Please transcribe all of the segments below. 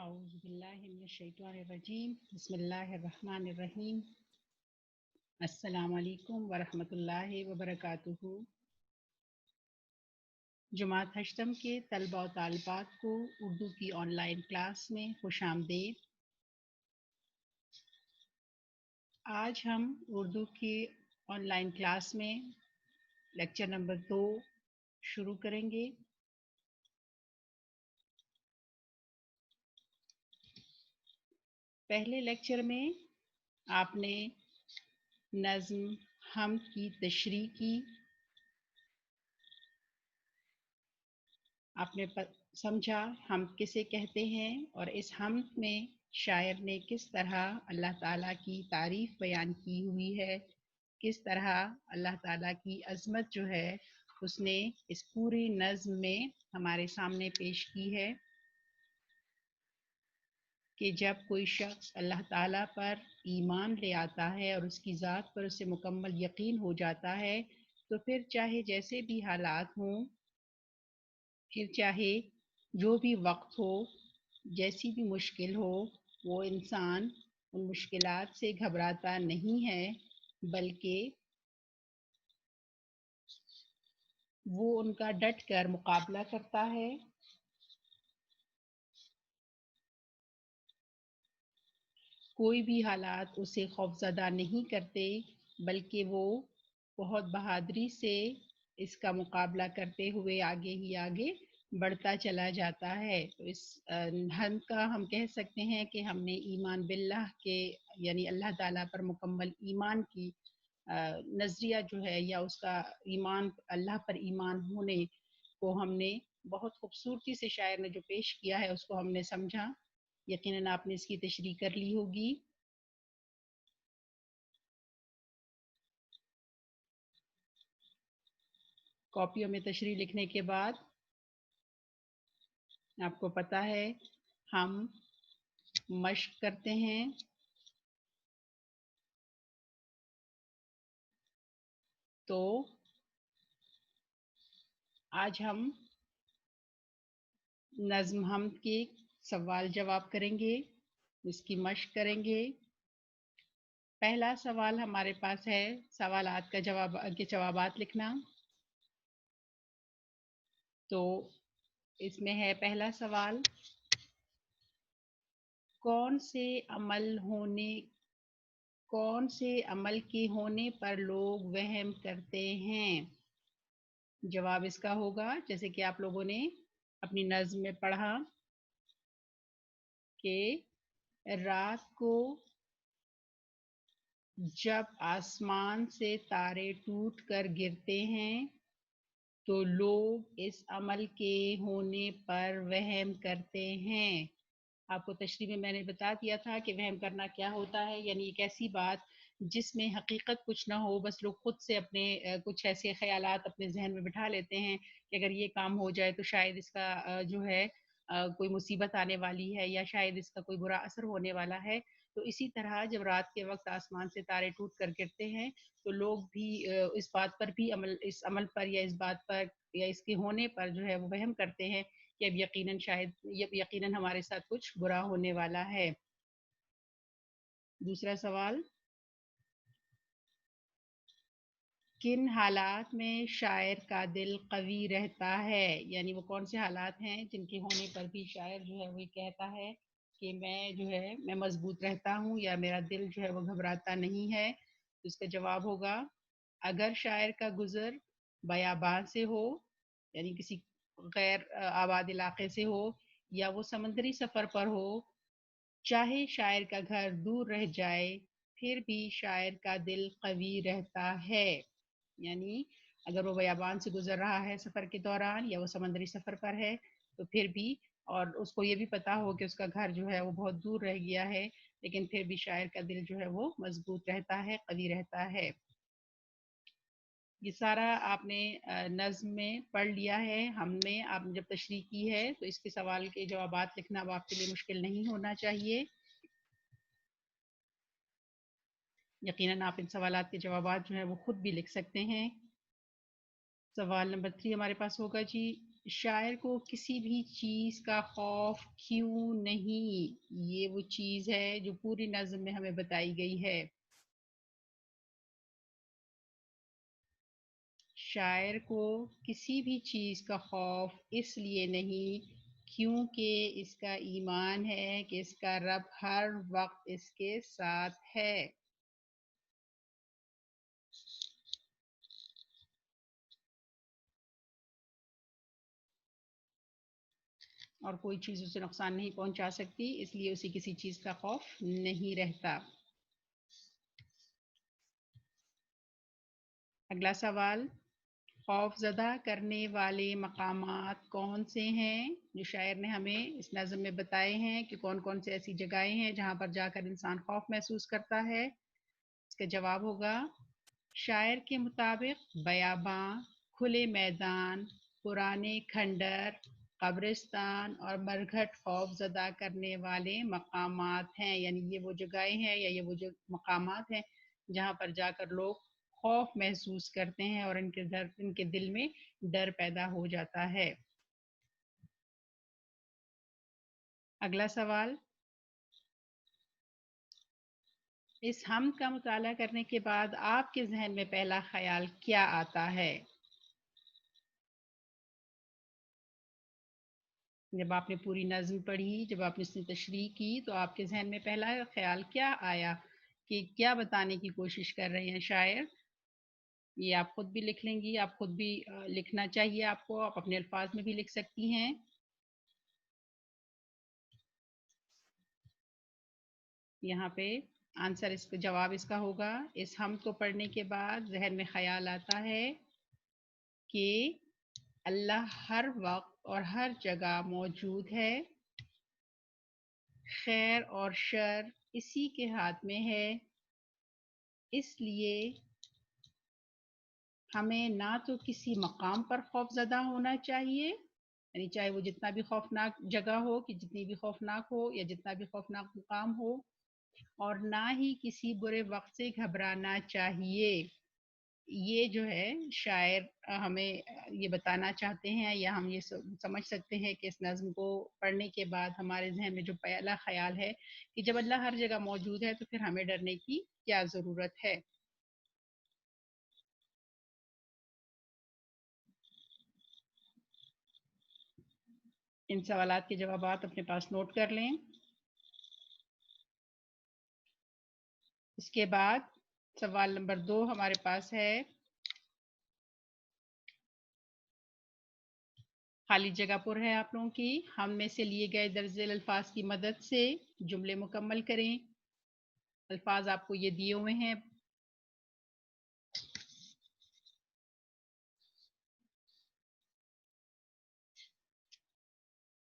اعوذ باللہ من الشیطان الرجیم بسم اللہ الرحمن الرحیم السلام علیکم ورحمۃ اللہ وبرکاتہ۔ جماعت ہشتم کے طلباء و طالبات کو اردو کی آن لائن کلاس میں خوش آمدید۔ آج ہم اردو کی آن لائن کلاس میں لیکچر نمبر 2 شروع کریں گے۔ پہلے لیکچر میں آپ نے نظم حمد کی تشریح کی، آپ نے سمجھا حمد کسے کہتے ہیں اور اس حمد میں شاعر نے کس طرح اللہ تعالیٰ کی تعریف بیان کی ہوئی ہے، کس طرح اللہ تعالیٰ کی عظمت جو ہے اس نے اس پوری نظم میں ہمارے سامنے پیش کی ہے کہ جب کوئی شخص اللہ تعالیٰ پر ایمان لے آتا ہے اور اس کی ذات پر اسے مکمل یقین ہو جاتا ہے تو پھر چاہے جیسے بھی حالات ہوں، پھر چاہے جو بھی وقت ہو، جیسی بھی مشکل ہو، وہ انسان ان مشکلات سے گھبراتا نہیں ہے، بلکہ وہ ان کا ڈٹ کر مقابلہ کرتا ہے۔ کوئی بھی حالات اسے خوفزدہ نہیں کرتے، بلکہ وہ بہت بہادری سے اس کا مقابلہ کرتے ہوئے آگے ہی آگے بڑھتا چلا جاتا ہے۔ تو اس حمد کا ہم کہہ سکتے ہیں کہ ہم نے ایمان باللہ کے یعنی اللہ تعالیٰ پر مکمل ایمان کی نظریہ جو ہے یا اس کا ایمان اللہ پر ایمان ہونے کو ہم نے بہت خوبصورتی سے شاعر نے جو پیش کیا ہے اس کو ہم نے سمجھا۔ یقیناً آپ نے اس کی تشریح کر لی ہوگی۔ کاپیوں میں تشریح لکھنے کے بعد آپ کو پتہ ہے ہم مشق کرتے ہیں۔ تو آج ہم نظم حمد کے سوال جواب کریں گے، اس کی مشق کریں گے۔ پہلا سوال ہمارے پاس ہے سوالات کا جوابات لکھنا۔ تو اس میں ہے پہلا سوال، کون سے عمل کے ہونے پر لوگ وہم کرتے ہیں؟ جواب اس کا ہوگا جیسے کہ آپ لوگوں نے اپنی نظم میں پڑھا کہ رات کو جب آسمان سے تارے ٹوٹ کر گرتے ہیں تو لوگ اس عمل کے ہونے پر وہم کرتے ہیں۔ آپ کو تشریح میں نے بتا دیا تھا کہ وہم کرنا کیا ہوتا ہے، یعنی ایک ایسی بات جس میں حقیقت کچھ نہ ہو، بس لوگ خود سے اپنے کچھ ایسے خیالات اپنے ذہن میں بٹھا لیتے ہیں کہ اگر یہ کام ہو جائے تو شاید اس کا جو ہے کوئی مصیبت آنے والی ہے یا شاید اس کا کوئی برا اثر ہونے والا ہے۔ تو اسی طرح جب رات کے وقت آسمان سے تارے ٹوٹ کر گرتے ہیں تو لوگ بھی اس بات پر بھی اس عمل پر یا اس بات پر یا اس کے ہونے پر جو ہے وہ وہم کرتے ہیں کہ اب یقیناً ہمارے ساتھ کچھ برا ہونے والا ہے۔ دوسرا سوال، کن حالات میں شاعر کا دل قوی رہتا ہے؟ یعنی وہ کون سے حالات ہیں جن کے ہونے پر بھی شاعر جو ہے وہ کہتا ہے کہ میں مضبوط رہتا ہوں یا میرا دل جو ہے وہ گھبراتا نہیں ہے۔ اس کا جواب ہوگا، اگر شاعر کا گزر بیابان سے ہو یعنی کسی غیر آباد علاقے سے ہو یا وہ سمندری سفر پر ہو، چاہے شاعر کا گھر دور رہ جائے پھر بھی شاعر کا دل قوی رہتا ہے۔ یعنی اگر وہ بیابان سے گزر رہا ہے سفر کے دوران یا وہ سمندری سفر پر ہے تو پھر بھی، اور اس کو یہ بھی پتا ہو کہ اس کا گھر جو ہے وہ بہت دور رہ گیا ہے، لیکن پھر بھی شاعر کا دل جو ہے وہ مضبوط رہتا ہے، قوی رہتا ہے۔ یہ سارا آپ نے نظم میں پڑھ لیا ہے، آپ نے جب تشریح کی ہے تو اس کے سوال کے جوابات لکھنا اب آپ کے لیے مشکل نہیں ہونا چاہیے۔ یقیناً آپ ان سوالات کے جوابات جو ہیں وہ خود بھی لکھ سکتے ہیں۔ سوال نمبر 3 ہمارے پاس ہوگا جی، شاعر کو کسی بھی چیز کا خوف کیوں نہیں، یہ وہ چیز ہے جو پوری نظم میں ہمیں بتائی گئی ہے۔ شاعر کو کسی بھی چیز کا خوف اس لیے نہیں کیونکہ اس کا ایمان ہے کہ اس کا رب ہر وقت اس کے ساتھ ہے۔ اور کوئی چیز اسے نقصان نہیں پہنچا سکتی، اس لیے اسے کسی چیز کا خوف نہیں رہتا۔ اگلا سوال، خوف زدہ کرنے والے مقامات کون سے ہیں؟ جو شاعر نے ہمیں اس نظم میں بتائے ہیں کہ کون کون سے ایسی جگہیں ہیں جہاں پر جا کر انسان خوف محسوس کرتا ہے۔ اس کا جواب ہوگا، شاعر کے مطابق بیاباں، کھلے میدان، پرانے کھنڈر، قبرستان اور مرگھٹ خوف زدہ کرنے والے مقامات ہیں، یعنی یہ وہ جگہیں ہیں یا یہ وہ مقامات ہیں جہاں پر جا کر لوگ خوف محسوس کرتے ہیں اور ان کے دل میں ڈر پیدا ہو جاتا ہے۔ اگلا سوال، اس حمد کا مطالعہ کرنے کے بعد آپ کے ذہن میں پہلا خیال کیا آتا ہے؟ جب آپ نے پوری نظم پڑھی، جب آپ نے اس کی تشریح کی تو آپ کے ذہن میں پہلا خیال کیا آیا کہ کیا بتانے کی کوشش کر رہے ہیں شاعر؟ یہ آپ خود بھی لکھ لیں گی، آپ خود بھی لکھنا چاہیے آپ کو، آپ اپنے الفاظ میں بھی لکھ سکتی ہیں۔ یہاں پہ آنسر اس کا جواب اس کا ہوگا، اس حمد کو پڑھنے کے بعد ذہن میں خیال آتا ہے کہ اللہ ہر وقت اور ہر جگہ موجود ہے، خیر اور شر اسی کے ہاتھ میں ہے، اس لیے ہمیں نہ تو کسی مقام پر خوف زدہ ہونا چاہیے، یعنی چاہے وہ جتنا بھی خوفناک جگہ ہو، کہ جتنی بھی خوفناک ہو یا جتنا بھی خوفناک مقام ہو، اور نہ ہی کسی برے وقت سے گھبرانا چاہیے۔ یہ جو ہے شاعر ہمیں یہ بتانا چاہتے ہیں، یا ہم یہ سمجھ سکتے ہیں کہ اس نظم کو پڑھنے کے بعد ہمارے ذہن میں جو پہلا خیال ہے کہ جب اللہ ہر جگہ موجود ہے تو پھر ہمیں ڈرنے کی کیا ضرورت ہے۔ ان سوالات کے جوابات اپنے پاس نوٹ کر لیں۔ اس کے بعد سوال نمبر 2 ہمارے پاس ہے، خالی جگہ پر ہے آپ لوگوں کی، ہم میں سے لیے گئے درج ذیل الفاظ کی مدد سے جملے مکمل کریں۔ الفاظ آپ کو یہ دیے ہوئے ہیں،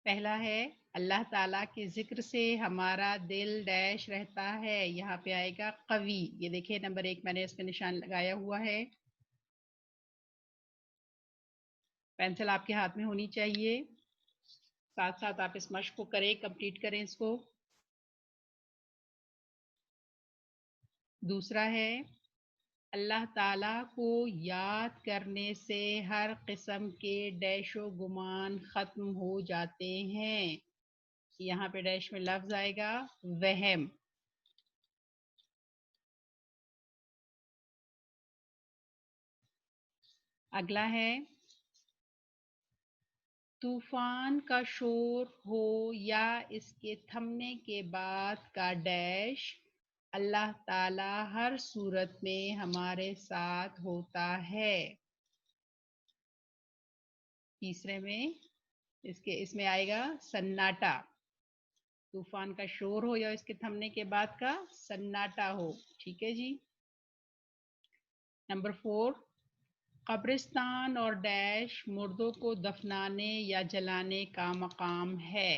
پہلا ہے، اللہ تعالیٰ کے ذکر سے ہمارا دل ڈیش رہتا ہے، یہاں پہ آئے گا قوی، یہ دیکھیں نمبر 1 میں نے اس پہ نشان لگایا ہوا ہے، پینسل آپ کے ہاتھ میں ہونی چاہیے، ساتھ ساتھ آپ اس مشق کو کریں، کمپلیٹ کریں اس کو۔ دوسرا ہے، اللہ تعالیٰ کو یاد کرنے سے ہر قسم کے ڈیش و گمان ختم ہو جاتے ہیں، یہاں پہ ڈیش میں لفظ آئے گا وہم۔ اگلا ہے، طوفان کا شور ہو یا اس کے تھمنے کے بعد کا ڈیش، اللہ تعالیٰ ہر صورت میں ہمارے ساتھ ہوتا ہے۔ تیسرے میں اس میں آئے گا سناٹا، طوفان کا شور ہو یا اس کے تھمنے کے بعد کا سناٹا ہو، ٹھیک ہے جی۔ نمبر 4، قبرستان اور ڈیش مردوں کو دفنانے یا جلانے کا مقام ہے،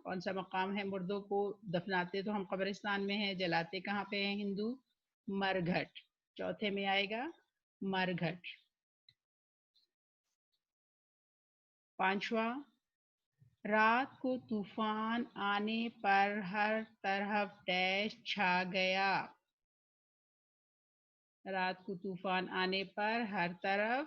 کون سا مقام ہے؟ مردوں کو دفناتے تو ہم قبرستان میں ہیں، جلاتے کہاں پہ ہیں ہندو؟ مرگھٹ، چوتھے میں آئے گا مرگھٹ۔ پانچواں، رات کو طوفان آنے پر ہر طرف ڈیش چھا گیا، رات کو طوفان آنے پر ہر طرف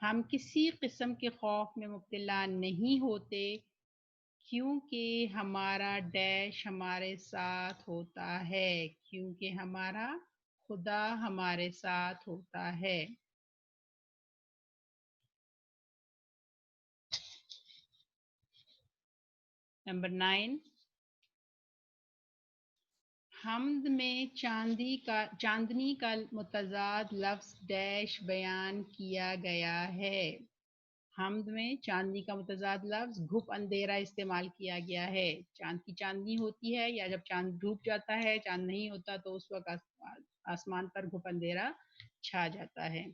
ہم کسی قسم کے خوف میں مبتلا نہیں ہوتے کیونکہ ہمارا ڈیش ہمارے ساتھ ہوتا ہے، کیونکہ ہمارا خدا ہمارے ساتھ ہوتا ہے۔ نمبر 9، حمد میں چاندنی کا متضاد لفظ ڈیش بیان کیا گیا ہے۔ حمد میں چاندنی کا متضاد لفظ گھپ اندھیرا استعمال کیا گیا ہے۔ چاند کی چاندنی ہوتی ہے یا جب چاند ڈوب جاتا ہے، چاند نہیں ہوتا تو اس وقت آسمان پر گھپ اندھیرا چھا جاتا ہے۔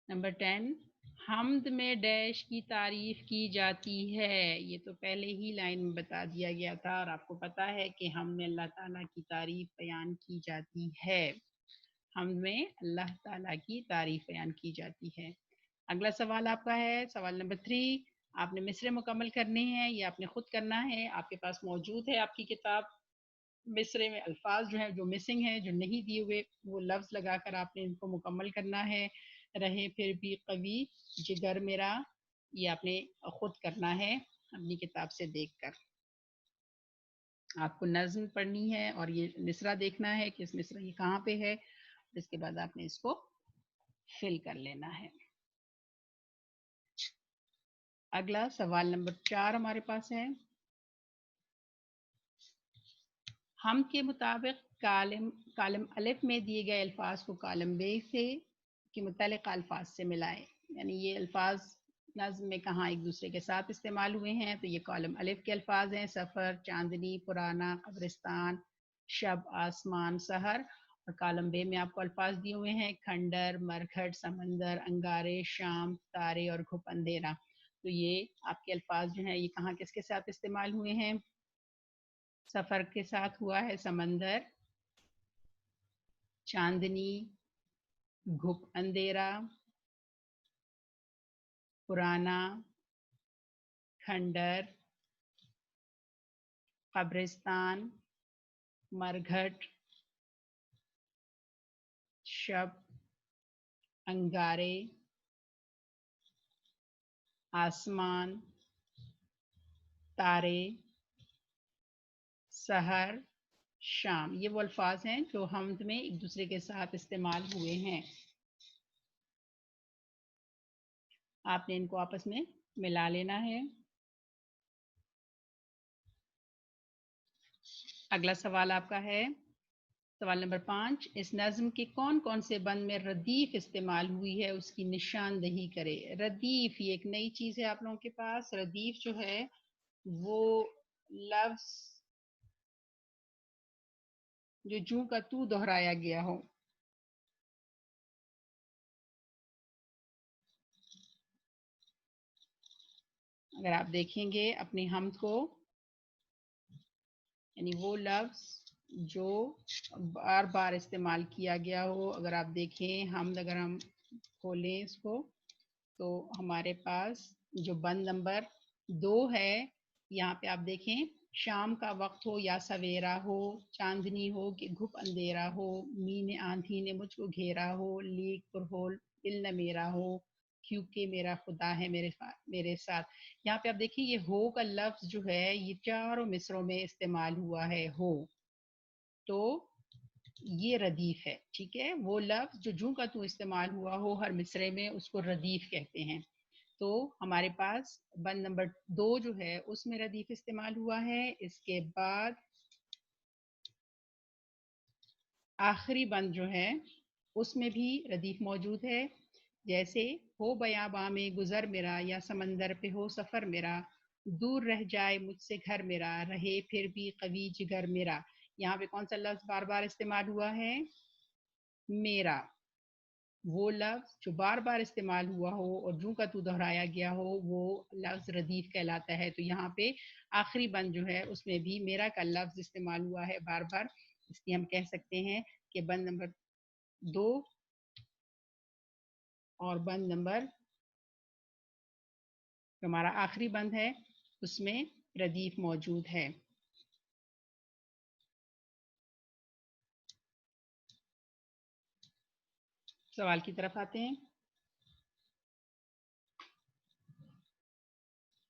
نمبر 10، حمد میں ڈیش کی تعریف کی جاتی ہے۔ یہ تو پہلے ہی لائن میں بتا دیا گیا تھا اور آپ کو پتا ہے کہ حمد میں اللہ تعالیٰ کی تعریف بیان کی جاتی ہے۔ حمد میں اللہ تعالیٰ کی تعریف بیان کی جاتی ہے۔ اگلا سوال آپ کا ہے سوال نمبر 3۔ آپ نے مصرع مکمل کرنے ہیں، یہ آپ نے خود کرنا ہے۔ آپ کے پاس موجود ہے آپ کی کتاب، مصرع میں الفاظ جو ہیں جو مسنگ ہیں، جو نہیں دیے ہوئے، وہ لفظ لگا کر آپ نے ان کو مکمل کرنا ہے۔ رہے پھر بھی قوی جگر میرا، یہ آپ نے خود کرنا ہے اپنی کتاب سے دیکھ کر۔ آپ کو نظم پڑھنی ہے اور یہ مصرع دیکھنا ہے کہ اس مصرع یہ کہاں پہ ہے، اس کے بعد آپ نے اس کو فل کر لینا ہے۔ اگلا سوال نمبر 4 ہمارے پاس ہے۔ ہم کے مطابق کالم الف میں دیے گئے الفاظ کو کالم ب سے کے متعلقہ الفاظ سے ملائیں۔ یعنی یہ الفاظ نظم میں کہاں ایک دوسرے کے ساتھ استعمال ہوئے ہیں، تو یہ کالم الف کے الفاظ ہیں: سفر، چاندنی، پرانا، قبرستان، شب، آسمان، سحر۔ اور کالم بے میں آپ کو الفاظ دیے ہوئے ہیں: کھنڈر، مرگھٹ، سمندر، انگارے، شام، تارے اور گھپ اندھیرا۔ تو یہ آپ کے الفاظ جو ہیں یہ کہاں کس کے ساتھ استعمال ہوئے ہیں؟ سفر کے ساتھ ہوا ہے سمندر، چاندنی، گھپ اندھیرا، پرانا، کھنڈر، قبرستان، مرگھٹ، شب، انگارے، آسمان، تارے، سحر، شام۔ یہ وہ الفاظ ہیں جو حمد میں ایک دوسرے کے ساتھ استعمال ہوئے ہیں۔ آپ نے ان کو آپس میں ملا لینا ہے۔ اگلا سوال آپ کا ہے سوال نمبر 5۔ اس نظم کے کون کون سے بند میں ردیف استعمال ہوئی ہے، اس کی نشاندہی کرے۔ ردیف یہ ایک نئی چیز ہے آپ لوگوں کے پاس۔ ردیف جو ہے وہ لفظ جو جوں کا تو دہرایا گیا ہو۔ اگر آپ دیکھیں گے اپنی حمد کو، یعنی وہ لفظ جو بار بار استعمال کیا گیا ہو۔ اگر آپ دیکھیں حمد، اگر ہم کھولیں اس کو تو ہمارے پاس جو بند نمبر 2 ہے، یہاں پہ آپ دیکھیں شام کا وقت ہو یا سویرا ہو، چاندنی ہو کہ گھپ اندھیرا ہو، می نے آندھی نے مجھ کو گھیرا ہو، لیک پر ہو دل نہ میرا ہو، کیونکہ میرا خدا ہے میرے ساتھ۔ یہاں پہ آپ دیکھیں یہ ہو کا لفظ جو ہے یہ چاروں مصروں میں استعمال ہوا ہے، ہو، تو یہ ردیف ہے۔ ٹھیک ہے، وہ لفظ جو جوں کا تو استعمال ہوا ہو ہر مصرے میں اس کو ردیف کہتے ہیں۔ تو ہمارے پاس بند نمبر 2 جو ہے اس میں ردیف استعمال ہوا ہے۔ اس کے بعد آخری بند جو ہے اس میں بھی ردیف موجود ہے، جیسے ہو بیاباں میں گزر میرا، یا سمندر پہ ہو سفر میرا، دور رہ جائے مجھ سے گھر میرا، رہے پھر بھی قوی جگر میرا۔ یہاں پہ کون سا لفظ بار بار استعمال ہوا ہے؟ میرا۔ وہ لفظ جو بار بار استعمال ہوا ہو اور جوں کا تو دہرایا گیا ہو وہ لفظ ردیف کہلاتا ہے۔ تو یہاں پہ آخری بند جو ہے اس میں بھی میرا کا لفظ استعمال ہوا ہے بار بار، اس لیے ہم کہہ سکتے ہیں کہ بند نمبر 2 اور بند نمبر جو ہمارا آخری بند ہے اس میں ردیف موجود ہے۔ سوال کی طرف آتے ہیں.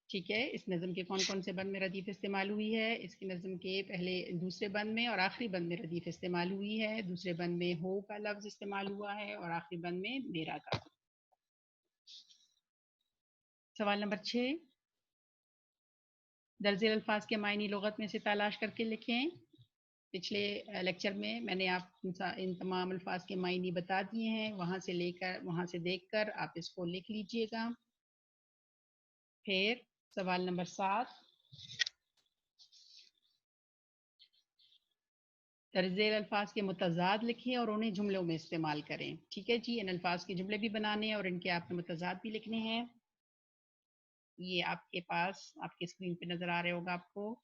ٹھیک ہے، اس نظم کے کون کون سے بند میں ردیف استعمال ہوئی ہے؟ اس کی نظم کے پہلے دوسرے بند میں اور آخری بند میں ردیف استعمال ہوئی ہے. دوسرے بند میں ہو کا لفظ استعمال ہوا ہے اور آخری بند میں میرا کا. سوال نمبر 6، درج ذیل الفاظ کے معنی لغت میں سے تلاش کر کے لکھیں. پچھلے لیکچر میں نے آپ ان تمام الفاظ کے معنی بتا دیے ہیں، وہاں سے دیکھ کر آپ اس کو لکھ لیجئے گا. پھر سوال نمبر 7، درج ذیل الفاظ کے متضاد لکھیں اور انہیں جملوں میں استعمال کریں. ٹھیک ہے جی، ان الفاظ کے جملے بھی بنانے ہیں اور ان کے آپ نے متضاد بھی لکھنے ہیں. یہ آپ کے پاس آپ کی اسکرین پہ نظر آ رہے ہوگا آپ کو.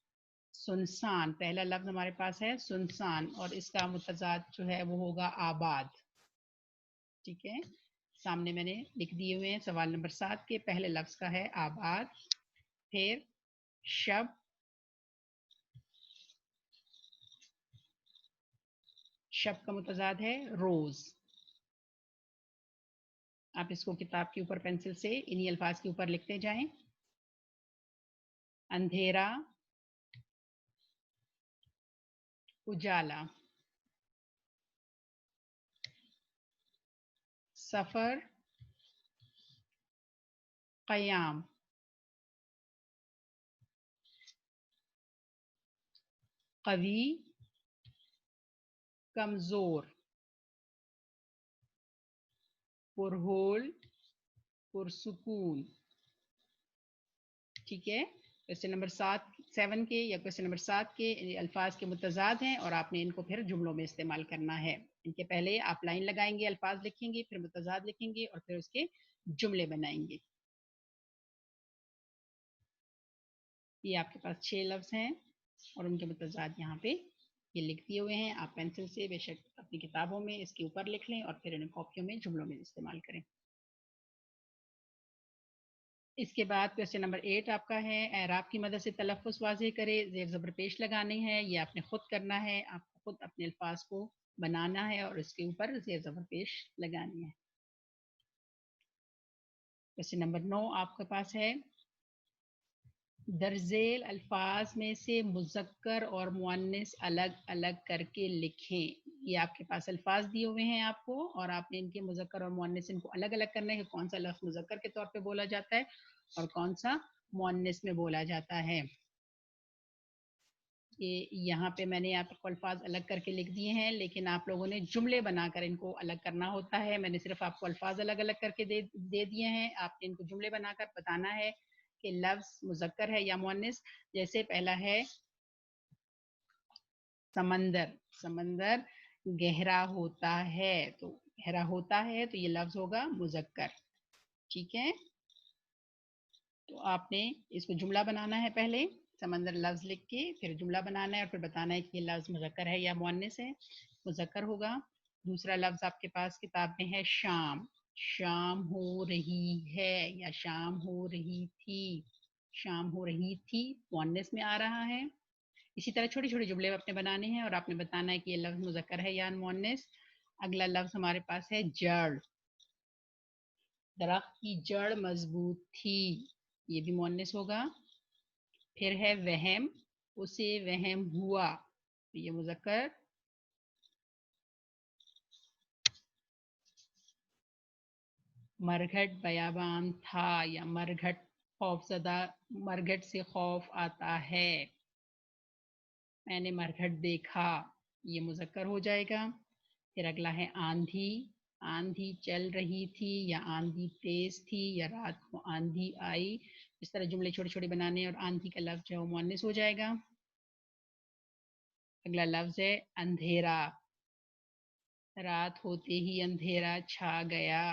سنسان پہلا لفظ ہمارے پاس ہے سنسان، اور اس کا متضاد جو ہے وہ ہوگا آباد. ٹھیک ہے، سامنے میں نے لکھ دیے ہوئے ہیں. سوال نمبر 7 کے پہلے لفظ کا ہے آباد. پھر شب، شب کا متضاد ہے روز. آپ اس کو کتاب کے اوپر پینسل سے انہی الفاظ کے اوپر لکھتے جائیں. اندھیرا، اجالا. سفر، قیام. قوی، کمزور. پرہول، پرسکون. ٹھیک ہے، کوشچن نمبر 7 کے یا کوشچن نمبر 7 کے الفاظ کے متضاد ہیں اور آپ نے ان کو پھر جملوں میں استعمال کرنا ہے. ان کے پہلے آپ لائن لگائیں گے، الفاظ لکھیں گے، پھر متضاد لکھیں گے اور پھر اس کے جملے بنائیں گے. یہ آپ کے پاس 6 لفظ ہیں اور ان کے متضاد یہاں پہ یہ لکھ دیے ہوئے ہیں. آپ پینسل سے بے شک اپنی کتابوں میں اس کے اوپر لکھ لیں اور پھر انہیں کاپیوں میں جملوں میں استعمال کریں. اس کے بعد کوشچن نمبر 8 آپ کا ہے اعراب کی مدد سے تلفظ واضح کرے. زیر زبر پیش لگانے ہیں، یہ آپ نے خود کرنا ہے. آپ کو خود اپنے الفاظ کو بنانا ہے اور اس کے اوپر زیر زبر پیش لگانی ہے. کوشچن نمبر 9 آپ کے پاس ہے درج ذیل الفاظ میں سے مذکر اور مؤنث الگ الگ کر کے لکھیں. یہ آپ کے پاس الفاظ دیے ہوئے ہیں آپ کو اور آپ نے ان کے مذکر اور مؤنث ان کو الگ الگ کرنا ہے کہ کون سا لفظ مذکر کے طور پہ بولا جاتا ہے اور کون سا مؤنث میں بولا جاتا ہے. یہاں پہ میں نے آپ کو الفاظ الگ کر کے لکھ دیے ہیں، لیکن آپ لوگوں نے جملے بنا کر ان کو الگ کرنا ہوتا ہے. میں نے صرف آپ کو الفاظ الگ الگ کر کے دے دیے ہیں، آپ نے ان کو جملے بنا کر بتانا ہے کہ لفظ مذکر ہے یا مؤنث. جیسے پہلا ہے سمندر. سمندر گہرا ہوتا ہے، تو گہرا ہوتا ہے تو یہ لفظ ہوگا مذکر. ٹھیک ہے، تو آپ نے اس کو جملہ بنانا ہے. پہلے سمندر لفظ لکھ کے پھر جملہ بنانا ہے اور پھر بتانا ہے کہ یہ لفظ مذکر ہے یا مؤنث ہے. مذکر ہوگا. دوسرا لفظ آپ کے پاس کتاب میں ہے شام. شام ہو رہی ہے یا شام ہو رہی تھی. شام ہو رہی تھی مؤنث میں آ رہا ہے. اسی طرح چھوٹے چھوٹے جملے اپنے بنانے ہیں اور آپ نے بتانا ہے کہ یہ لفظ مذکر ہے یا مؤنث. اگلا لفظ ہمارے پاس ہے جڑ. درخت کی جڑ مضبوط تھی، یہ بھی مؤنث ہوگا. پھر ہے وہم، اسے وہم ہوا، یہ مذکر. مرگھٹ بیابان تھا یا مرگھٹ خوف زدہ، مرگھٹ سے خوف آتا ہے. میں نے مرگھٹ دیکھا، یہ مذکر ہو جائے گا. پھر اگلا ہے آندھی. آندھی چل رہی تھی یا آندھی تیز تھی یا رات کو آندھی آئی. اس طرح جملے چھوٹے چھوٹے بنانے اور آندھی کا لفظ جو ہے وہ مؤنث ہو جائے گا. اگلا لفظ ہے اندھیرا. رات ہوتے ہی اندھیرا چھا گیا.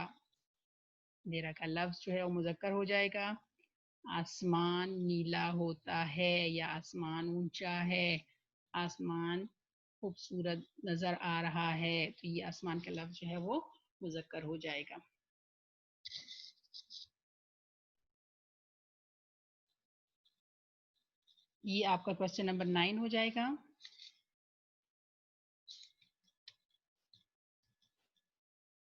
اندھیرا کا لفظ جو ہے وہ مذکر ہو جائے گا. آسمان نیلا ہوتا ہے یا آسمان اونچا ہے. آسمان خوبصورت نظر آ رہا ہے، تو یہ آسمان کا لفظ جو ہے وہ مذکر ہو جائے گا. یہ آپ کا کوشچن نمبر 9 ہو جائے گا.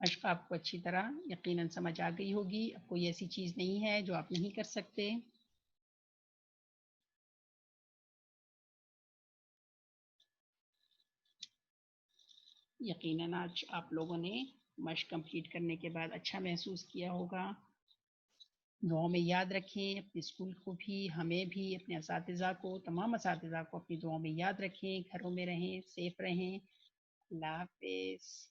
مشق آپ کو اچھی طرح یقیناً سمجھ آ گئی ہوگی، اب کوئی ایسی چیز نہیں ہے جو آپ نہیں کر سکتے۔ یقیناً آج آپ لوگوں نے مشق کمپلیٹ کرنے کے بعد اچھا محسوس کیا ہوگا۔ دعاؤں میں یاد رکھیں، اپنے اسکول کو بھی، ہمیں بھی، اپنے اساتذہ کو، تمام اساتذہ کو اپنی دعاؤں میں یاد رکھیں، گھروں میں رہیں، سیف رہیں۔ اللہ حافظ۔